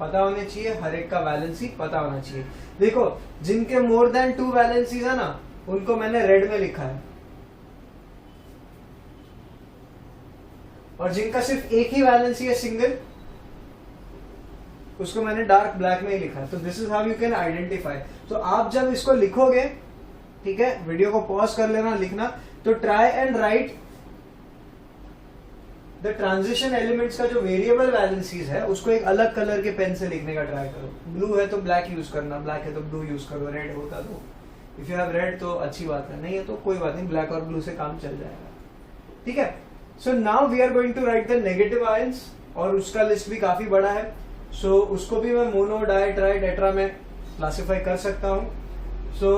पता होने चाहिए, हर एक का वैलेंसी पता होना चाहिए। देखो जिनके मोर देन 2 वैलेंसीज है ना, उनको मैंने रेड में लिखा है, और जिनका सिर्फ एक ही वैलेंसी है, सिंगल, उसको मैंने डार्क ब्लैक में ही लिखा है। तो this is how you can identify. तो आप जब इसको लिखोगे, ठीक है, वीडियो को पॉज कर लेना, लिखना, तो try and right the transition elements का जो वेरिएबल वैलेंसीज है उसको एक अलग कलर के पेन से लिखने का ट्राई करो। ब्लू है तो ब्लैक यूज करना, ब्लैक है तो ब्लू यूज करो, रेड होता तो इफ यू हैव रेड तो अच्छी बात है, नहीं है तो कोई बात नहीं, ब्लैक और ब्लू से काम चल जाएगा, ठीक है। So now we are going to write the negative ions, और उसका लिस्ट भी काफी बड़ा है, सो उसको भी मैं मोनो, डाई, ट्राई, टेट्रा में क्लासिफाई कर सकता हूं। So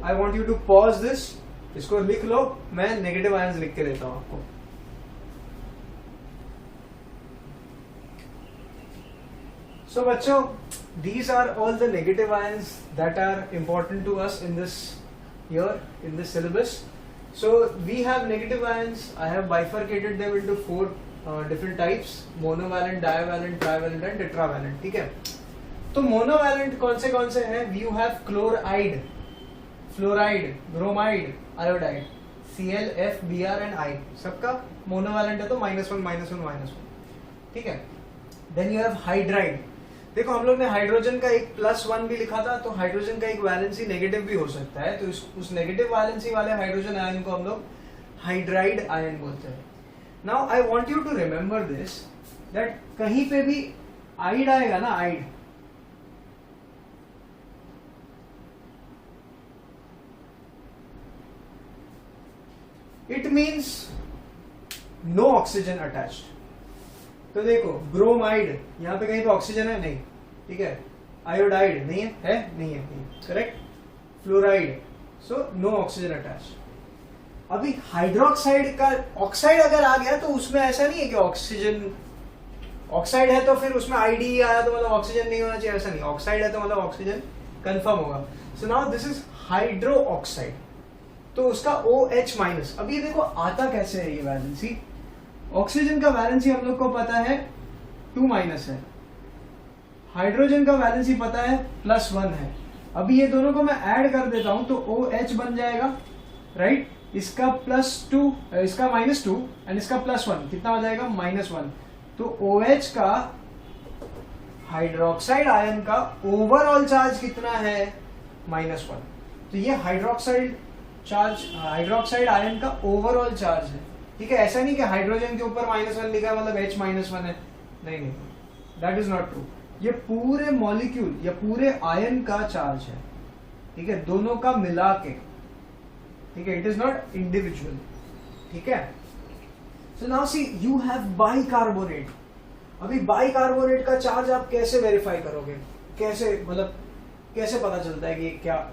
I want you to pause this, इसको लिख लो, मैं नेगेटिव आयंस लिख के देता हूं आपको। So बच्चों, these are all the negative ions that are important to us in this year, in this syllabus. So we have negative ions. I have bifurcated them into 4 different types: monovalent, divalent, trivalent and tetravalent. ठीक है? तो monovalent कौन से हैं? You have chloride, fluoride, bromide, iodide, Cl, F, Br and I, सबका monovalent है तो -1 -1 -1, ठीक है। Then you have hydride. देखो हम लोग ने हाइड्रोजन का एक +1 भी लिखा था, तो हाइड्रोजन का एक वैलेंसी नेगेटिव भी हो सकता है, तो उस नेगेटिव वैलेंसी वाले हाइड्रोजन आयन को हम लोग हाइड्राइड आयन बोलते हैं। Now I want you to remember this, that कहीं पे भी आइड आएगा ना, ide, it means no oxygen attached. तो देखो ब्रोमाइड, यहां पे कहीं पे ऑक्सीजन है? नहीं, ठीक है। आयोडाइड नहीं है, नहीं है, correct. Fluoride, so no oxygen attached. अभी हाइड्रोक्साइड का ऑक्साइड अगर आ गया तो उसमें ऐसा नहीं है कि ऑक्सीजन, ऑक्साइड है तो फिर उसमें आईडी आया तो मतलब ऑक्सीजन नहीं होना चाहिए, ऐसा नहीं। ऑक्साइड है तो मतलब ऑक्सीजन कंफर्म होगा। So now this is hydro oxide, तो उसका OH-। अब ये देखो आता कैसे है ये वैलेंसी। ऑक्सीजन का वैलेंसी हम लोग को पता है 2- है, हाइड्रोजन का वैलेंसी पता है +1 है। अभी ये दोनों को मैं ऐड कर देता हूं तो OH बन जाएगा, राइट। इसका +2, इसका -2 एंड इसका +1, कितना हो जाएगा? -1। तो OH का, हाइड्रोक्साइड आयन का ओवरऑल चार्ज कितना है? -1। तो ये हाइड्रोक्साइड चार्ज, हाइड्रोक्साइड आयन का ओवरऑल चार्ज है, ठीक है। ऐसा नहीं कि हाइड्रोजन के ऊपर -1 लिखा है मतलब H-1 है, नहीं, दैट इज नॉट ट्रू। ये पूरे मॉलिक्यूल या पूरे आयन का चार्ज है, ठीक है, दोनों का मिला के, ठीक है। इट इज नॉट इंडिविजुअल, ठीक है। So now see you have bicarbonate. अभी बाइकार्बोनेट का चार्ज आप कैसे वेरीफाई करोगे? कैसे, मतलब कैसे पता चलता है कि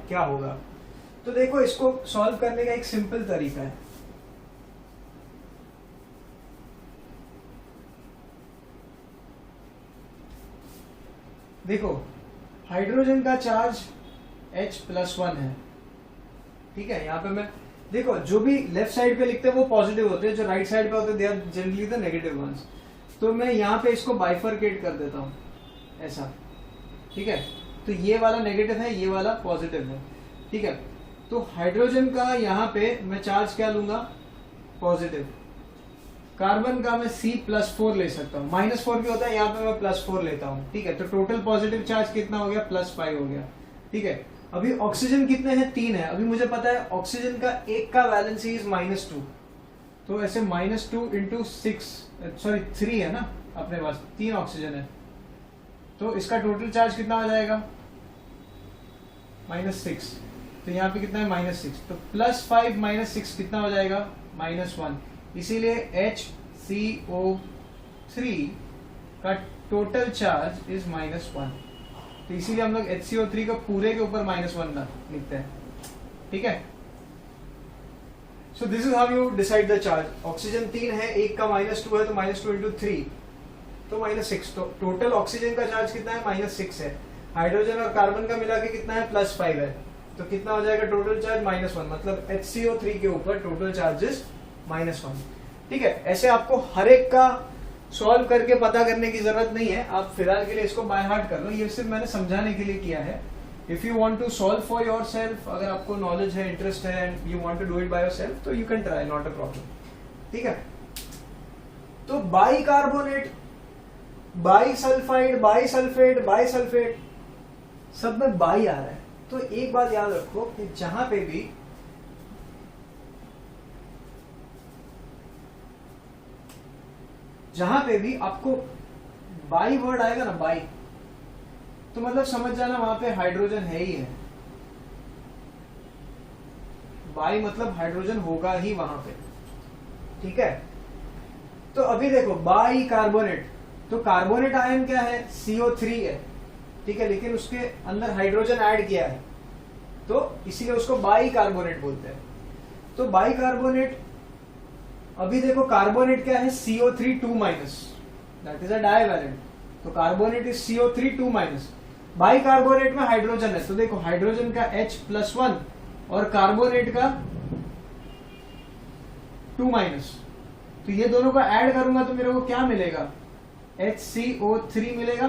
क्या होगा? तो देखो इसको सॉल्व करने का एक सिंपल तरीका है। देखो हाइड्रोजन का चार्ज H+1 है, ठीक है। यहां पे मैं देखो जो भी लेफ्ट साइड पे लिखते हैं वो पॉजिटिव होते हैं, जो राइट साइड पे होते हैं they are generally the negative ones. तो मैं यहां पे इसको बाइफरकेट कर देता हूं ऐसा, ठीक है। तो ये वाला नेगेटिव है, ये वाला पॉजिटिव है, ठीक है। तो हाइड्रोजन का यहाँ पे मैं चार्ज क्या लूंगा? पॉजिटिव। कार्बन का मैं C+4 ले सकता हूँ, -4 भी होता है, यहाँ पे मैं +4 लेता हूँ, ठीक है। तो टोटल पॉजिटिव चार्ज कितना हो गया? +5 हो गया, ठीक है। अभी ऑक्सीजन कितने हैं? 3 है। अभी मुझे पता है ऑक्सीजन का एक का वैलेंसी इज -2, तो ऐसे -2 इंटू 3 है ना अपने पास, 3 ऑक्सीजन है, तो इसका टोटल चार्ज कितना हो जाएगा? -6। तो यहाँ पे कितना है? -6। तो +5 -6 कितना हो जाएगा? -1। इसीलिए HCO3 का टोटल चार्ज इज -1। तो इसीलिए हम लोग HCO3 को पूरे के ऊपर -1 लिखते हैं, ठीक है। So this is how you decide the charge. Oxygen 3 है, एक का -2 है, तो -2 इंटू 3 तो -6। तो टोटल ऑक्सीजन का चार्ज कितना है? -6 है। हाइड्रोजन और कार्बन का मिला के कितना है? +5 है। तो कितना हो जाएगा टोटल चार्ज? -1। मतलब HCO3 के ऊपर टोटल चार्जेस -1, ठीक है। ऐसे आपको हर एक का सॉल्व करके पता करने की जरूरत नहीं है, आप फिलहाल के लिए इसको बाय हार्ट कर लो। ये सिर्फ मैंने समझाने के लिए किया है। If you want to solve for yourself, अगर आपको नॉलेज है, इंटरेस्ट है and you want to do it by yourself, तो you can try, not a problem, ठीक है। तो बाइकार्बोनेट, बाइसल्फाइड, बाइसल्फेट, बाइसल्फेट, सब में बाई आ रहा है। तो एक बात याद रखो कि जहां पे भी आपको बाई वर्ड आएगा ना, बाई, तो मतलब समझ जाना वहां पे हाइड्रोजन है ही है। बाई मतलब हाइड्रोजन होगा ही वहां पे, ठीक है। तो अभी देखो बाई कार्बोनेट, तो कार्बोनेट आयन क्या है? CO3 है, ठीक है, लेकिन उसके अंदर हाइड्रोजन ऐड किया है, तो इसीलिए उसको बाई कार्बोनेट बोलते हैं। तो बाई कार्बोनेट, अभी देखो कार्बोनेट क्या है? CO3 2-, that is a divalent. तो carbonate is CO3 2-। Bicarbonate में हाइड्रोजन है, तो देखो हाइड्रोजन का H+1 और कार्बोनेट का 2-। तो ये दोनों को ऐड करूंगा तो मेरे को क्या मिलेगा? HCO3 मिलेगा,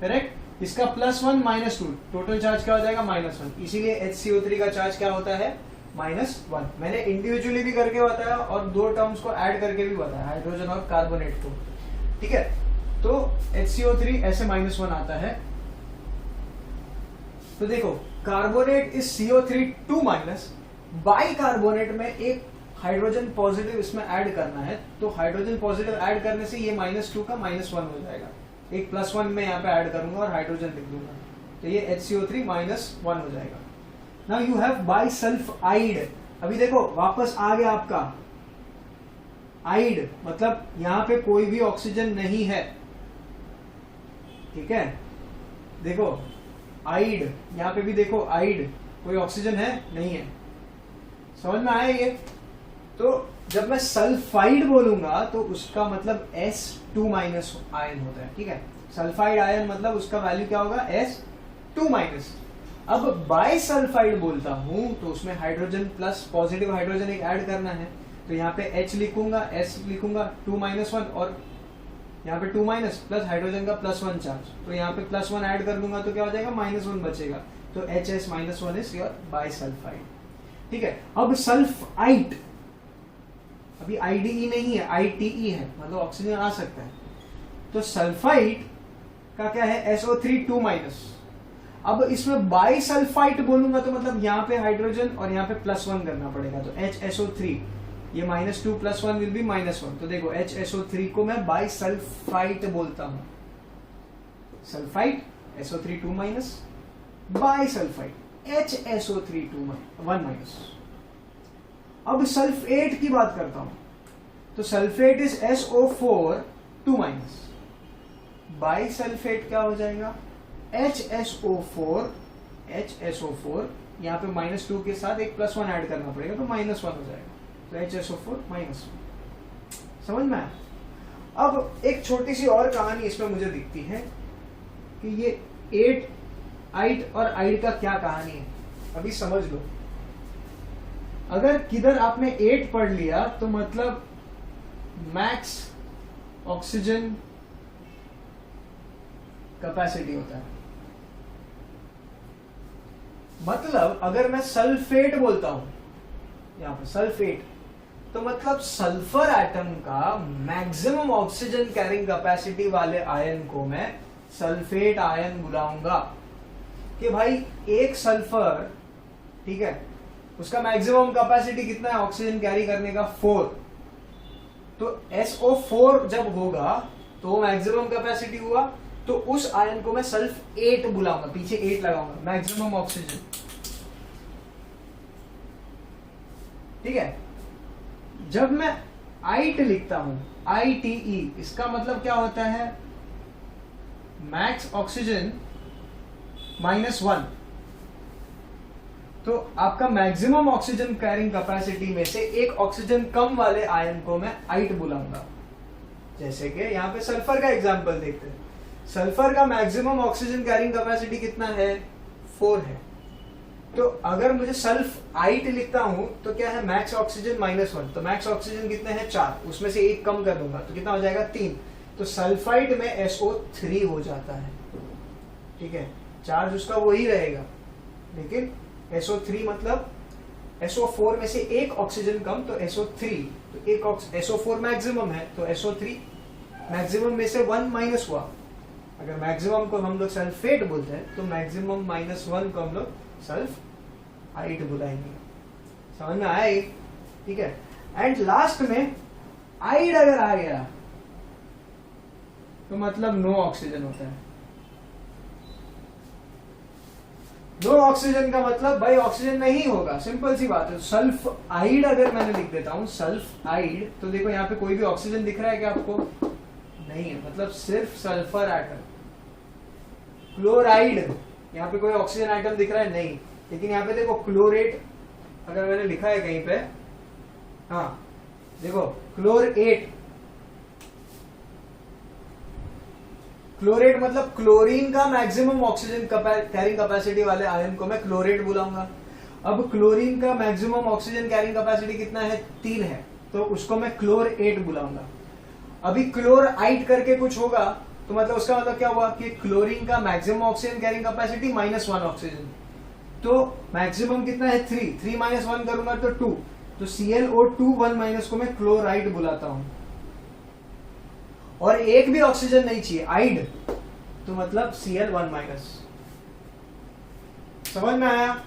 करेक्ट। इसका +1 -2, टोटल चार्ज क्या हो जाएगा -1, इसीलिए HCO3 का चार्ज क्या होता है -1। मैंने इंडिविजुअली भी करके बताया और दो टर्म्स को ऐड करके भी बताया, हाइड्रोजन और कार्बोनेट को, ठीक है। तो HCO3 ऐसे -1 आता है। तो देखो carbonate is CO3 2-, bicarbonate में एक हाइड्रोजन पॉजिटिव इसमें ऐड करना है, तो हाइड्रोजन पॉजिटिव ऐड करने से ये -2 का -1 हो जाएगा, एक +1 में यहाँ पे ऐड करूंगा और हाइड्रोजन लिख दूंगा, तो ये HCO3 -1 हो जाएगा। Now you have by sulphide. अभी देखो वापस आ गया आपका आइड, मतलब यहां पे कोई भी ऑक्सीजन नहीं है, ठीक है। देखो आइड, यहां पे भी देखो आइड, कोई ऑक्सीजन है नहीं है, समझ में आया ये। तो जब मैं सल्फाइड बोलूंगा तो उसका मतलब S2- आयन होता है, ठीक है। सल्फाइड आयन मतलब उसका वैल्यू क्या होगा S2-। अब बाई सल्फाइड बोलता हूं तो उसमें हाइड्रोजन प्लस पॉजिटिव हाइड्रोजन एक ऐड करना है, तो यहाँ पे H लिखूंगा, S लिखूंगा, 2-1, और यहाँ पे 2- प्लस हाइड्रोजन का +1 चार्ज, तो यहाँ पे +1 ऐड कर दूंगा तो क्या हो जाएगा -1 बचेगा, तो HS -1 is your by sulphide, ठीक है। अब सल्फाइट, अभी IDE नहीं है, ITE है, मतलब ऑक्सीजन आ सकता है, तो सल्फाइट का क्या है SO3 2-। अब इसमें बाई सल्फाइट बोलूंगा तो मतलब यहाँ पे हाइड्रोजन और यहाँ पे +1 करना पड़ेगा, तो HSO3, ये -2 + 1 विल बी -1, तो देखो HSO3 को मैं बाई सल्फाइट बोलता हूं, sulphite SO3 2-, by sulphite HSO3 1-। अब सल्फेट की बात करता हूं, तो sulphate is SO4 2-, by sulphate क्या हो जाएगा HSO4, यहाँ पे -2 के साथ एक +1 ऐड करना पड़ेगा, तो -1 हो जाएगा, तो HSO4 -1, समझ में आया। अब एक छोटी सी और कहानी इसमें मुझे दिखती है कि ये 8 आइट और आइड का क्या कहानी है, अभी समझ लो। अगर किधर आपने 8 पढ़ लिया तो मतलब मैक्स ऑक्सीजन कैपेसिटी होता है, मतलब अगर मैं सल्फेट बोलता हूं, यहां पर सल्फेट, तो मतलब सल्फर एटम का मैक्सिमम ऑक्सीजन कैरिंग कैपेसिटी वाले आयन को मैं सल्फेट आयन बुलाऊंगा, कि भाई एक सल्फर, ठीक है, उसका मैक्सिमम कैपेसिटी कितना है ऑक्सीजन कैरी करने का 4, तो SO4 जब होगा तो वो मैक्सिमम कैपेसिटी हुआ, तो उस आयन को मैं सल्फेट बुलाऊंगा, पीछे 8 लगाऊंगा, मैक्सिमम ऑक्सीजन, ठीक है। जब मैं आइट लिखता हूं ITE, इसका मतलब क्या होता है मैक्स ऑक्सीजन -1, तो आपका मैक्सिमम ऑक्सीजन कैरिंग कैपेसिटी में से एक ऑक्सीजन कम वाले आयन को मैं आइट बुलाऊंगा। जैसे कि यहां पे सल्फर का एग्जांपल देखते हैं, सल्फर का मैक्सिमम ऑक्सीजन कैरिंग कैपेसिटी कितना है 4 है, तो अगर मुझे सल्फाइट लिखता हूं तो क्या है मैक्स ऑक्सीजन -1, तो मैक्स ऑक्सीजन कितने हैं 4, उसमें से एक कम कर दूंगा तो कितना हो जाएगा 3, तो सल्फाइट में SO3 हो जाता है, ठीक है। चार्ज उसका वही रहेगा, लेकिन SO3 मतलब SO4 में से एक ऑक्सीजन कम, तो SO3, तो एक SO4 मैक्सिमम है, तो SO3 मैक्सिमम में से 1- हुआ। अगर मैक्सिमम को हम लोग सल्फेट बोलते हैं तो मैक्सिमम -1 को हम लोग सल्फाइट बुलाएंगे, समझ में आया, ठीक है। एंड लास्ट में आइड अगर आ गया तो मतलब नो ऑक्सीजन होता है। नो ऑक्सीजन का मतलब भाई ऑक्सीजन नहीं होगा, सिंपल सी बात है। सल्फाइड अगर मैंने लिख देता हूं सल्फाइड, तो देखो यहाँ पे कोई भी ऑक्सीजन दिख रहा है क्या आपको? नहीं है, मतलब सिर्फ सल्फर एटम। क्लोराइड, यहाँ पे कोई ऑक्सीजन आइटम दिख रहा है? नहीं। लेकिन यहाँ पे देखो क्लोरेट अगर मैंने लिखा है कहीं पे, हाँ देखो क्लोरेट, क्लोरेट मतलब क्लोरीन का मैक्सिमम ऑक्सीजन कैरिंग कैपेसिटी वाले आयन को मैं क्लोरेट बुलाऊंगा। अब क्लोरीन का मैक्सिमम ऑक्सीजन कैरिंग कैपेसिटी कितना है? 3 है, तो उसको मैं क्लोरेट बुलाऊंगा। अभी क्लोराइट करके कुछ होगा तो मतलब उसका मतलब क्या हुआ कि क्लोरीन का maximum oxygen carrying capacity -1 oxygen, तो मैक्सिमम कितना है 3, 3 - 1 करूंगा तो 2, तो ClO2 1- को मैं क्लोराइड बुलाता हूं, और एक भी ऑक्सीजन नहीं चाहिए, आइड, तो मतलब Cl1-। समझ में आया?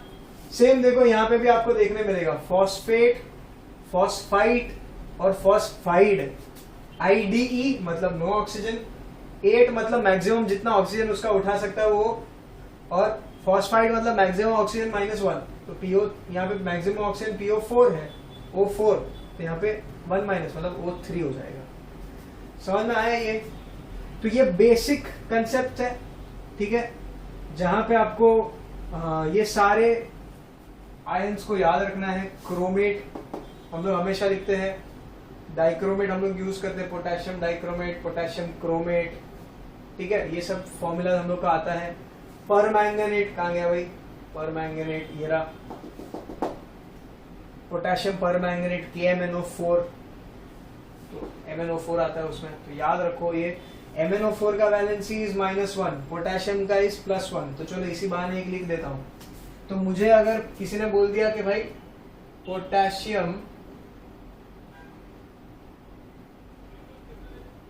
सेम देखो यहां पे भी आपको देखने मिलेगा फॉस्फेट, फॉस्फाइट और फॉस्फाइड। IDE मतलब नो ऑक्सीजन, 8 मतलब मैक्सिमम जितना ऑक्सीजन उसका उठा सकता है वो, और फॉस्फाइड मतलब मैक्सिमम ऑक्सीजन -1, तो PO यहाँ पे मैक्सिमम ऑक्सीजन PO4 है, O4, तो यहाँ पे 1- मतलब O3 हो जाएगा। समझ में आया ये? तो ये बेसिक कंसेप्ट है, ठीक है, जहां पे आपको ये सारे आयंस को याद रखना है। क्रोमेट हम लोग हमेशा लिखते हैं, डाइक्रोमेट हम लोग यूज करते हैं, पोटेशियम डाइक्रोमेट, पोटेशियम क्रोमेट, ठीक है, ये सब फॉर्मूला हम लोग का आता है। परमैंगनेट कहाँ गया भाई? परमैंगनेट ये रहा, पोटेशियम परमैंगनेट KMnO4, तो MnO4 आता है उसमें, तो याद रखो ये MnO4 का वैलेंसी इज -1, पोटेशियम का इज +1, तो चलो इसी बहाने एक लिख देता हूं। तो मुझे अगर किसी ने बोल दिया कि भाई पोटेशियम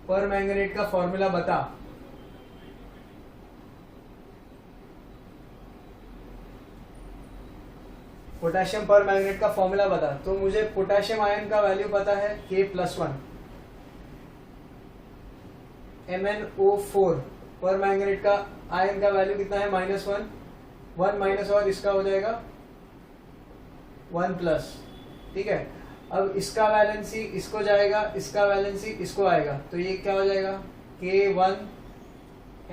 परमैंगनेट का फॉर्मूला बता, पोटेशियम परमैंगनेट का फॉर्मूला बता, तो मुझे पोटेशियम आयन का वैल्यू पता है K+1, MnO4 परमैंगनेट का आयन का वैल्यू कितना है -1, 1- और इसका हो जाएगा 1+, ठीक है। अब इसका वैलेंसी इसको जाएगा, इसका वैलेंसी इसको आएगा, तो ये क्या हो जाएगा K1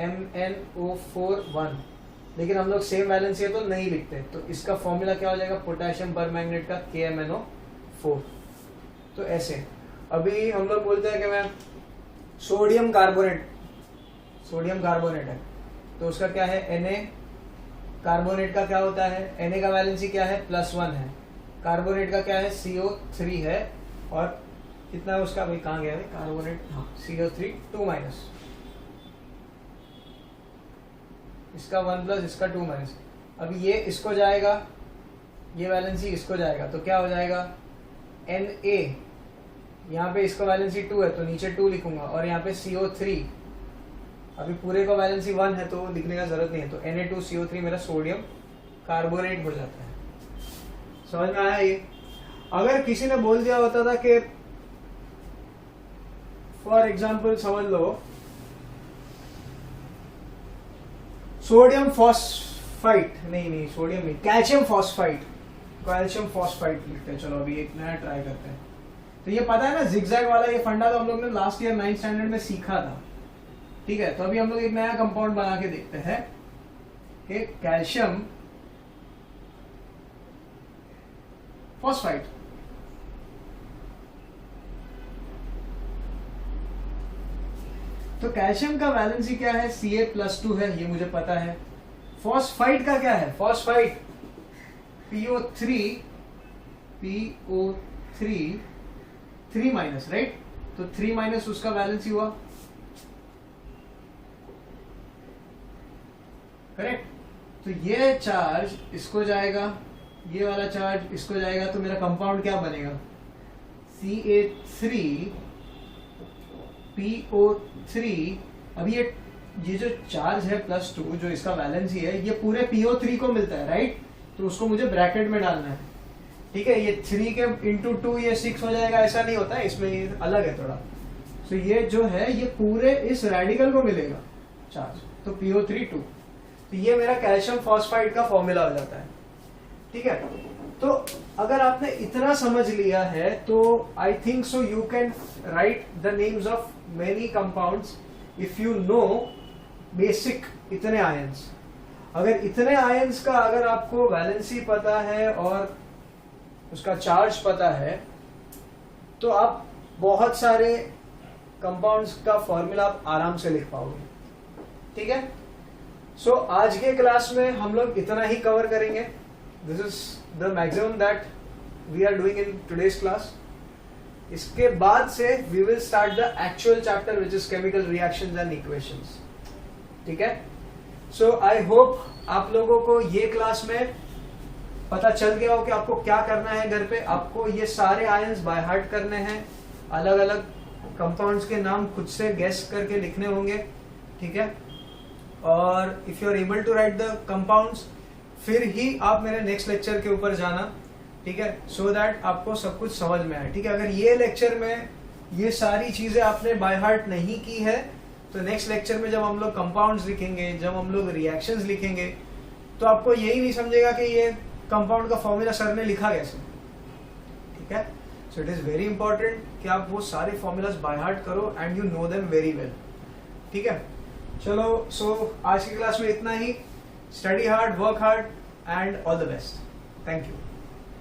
MnO4 1, लेकिन हम लोग सेम वैलेंसी है तो नहीं लिखते, तो इसका फॉर्मूला क्या हो जाएगा पोटेशियम परमैंगनेट का KMnO4। तो ऐसे अभी हम लोग बोलते हैं कि मैं सोडियम कार्बोनेट है, तो उसका क्या है Na, कार्बोनेट का क्या होता है, Na का वैलेंसी क्या है +1 है, कार्बोनेट का क्या है CO3 है, और कितना है उसका भाई, कहाँ गया है कार्बोनेट, हाँ CO3 2-, इसका 1+, इसका 2-। अब ये इसको जाएगा, ये वैलेंसी इसको जाएगा, तो क्या हो जाएगा Na, यहाँ पे इसका वैलेंसी 2 है तो नीचे 2 लिखूंगा, और यहाँ पे CO3, अभी पूरे का वैलेंसी 1 है तो लिखने का जरूरत नहीं है, तो Na2CO3 मेरा सोडियम कार्बोनेट हो जाता है। समझ में आया ये? अगर किसी ने बोल दिया होता था कि फॉर एग्जाम्पल समझ लो सोडियम फॉस्फाइट, नहीं सोडियम नहीं, कैल्शियम फॉस्फाइट लिखते हैं, चलो अभी एक नया ट्राई करते हैं। तो ये पता है ना जिगजैग वाला ये फंडा तो हम लोग ने लास्ट ईयर 9th स्टैंडर्ड में सीखा था, ठीक है। तो अभी हम लोग एक नया कंपाउंड बना के देखते हैं कि कैल्शियम फॉस्फाइट, तो कैल्शियम का वैलेंसी क्या है Ca+2 है, ये मुझे पता है। फॉस्फाइट का क्या है, फॉस्फाइट PO3 3-, राइट, तो 3- उसका वैलेंसी हुआ, करेक्ट। तो ये चार्ज इसको जाएगा, ये वाला चार्ज इसको जाएगा, तो मेरा कंपाउंड क्या बनेगा Ca3PO3। अब ये जो चार्ज है +2 जो इसका वैलेंसी है, ये पूरे PO3 को मिलता है, राइट, तो उसको मुझे ब्रैकेट में डालना है, ठीक है। ये 3 के इंटू 2 ये 6 हो जाएगा, ऐसा नहीं होता है, इसमें ये अलग है थोड़ा। तो ये जो है ये पूरे इस रेडिकल को मिलेगा चार्ज, तो PO3 2, तो ये मेरा कैल्शियम फॉस्फाइड का फॉर्मूला हो जाता है, ठीक है। तो अगर आपने इतना समझ लिया है तो I think so you can write the names of many compounds if you know basic इतने आयंस। अगर इतने आयंस का अगर आपको वैलेंसी पता है और उसका चार्ज पता है तो आप बहुत सारे कंपाउंड्स का फॉर्मूला आप आराम से लिख पाओगे, ठीक है। सो आज के क्लास में हम लोग इतना ही कवर करेंगे। This is the maximum that we are doing in today's class. इसके बाद से we will start the actual chapter which is chemical reactions and equations. ठीक है. सो आई होप आप लोगों को ये क्लास में पता चल गया हो कि आपको क्या करना है. घर पे आपको ये सारे आयंस बाय हार्ट करने हैं. अलग अलग कंपाउंड्स के नाम खुद से गेस करके लिखने होंगे. ठीक है. और if you are able to write the compounds फिर ही आप मेरे नेक्स्ट लेक्चर के ऊपर जाना. ठीक है. सो दैट आपको सब कुछ समझ में आए. ठीक है. अगर ये लेक्चर में ये सारी चीजें आपने बाय हार्ट नहीं की है तो नेक्स्ट लेक्चर में जब हम लोग कंपाउंड्स लिखेंगे, जब हम लोग रिएक्शंस लिखेंगे, तो आपको यही नहीं समझेगा कि ये कंपाउंड का फॉर्मूला सर ने लिखा कैसे. ठीक है. So it is very important कि आप वो सारे फॉर्मूलाज बाय हार्ट करो and you know them very well. ठीक है. चलो, सो आज की क्लास में इतना ही. Study hard, work hard and all the best. Thank you.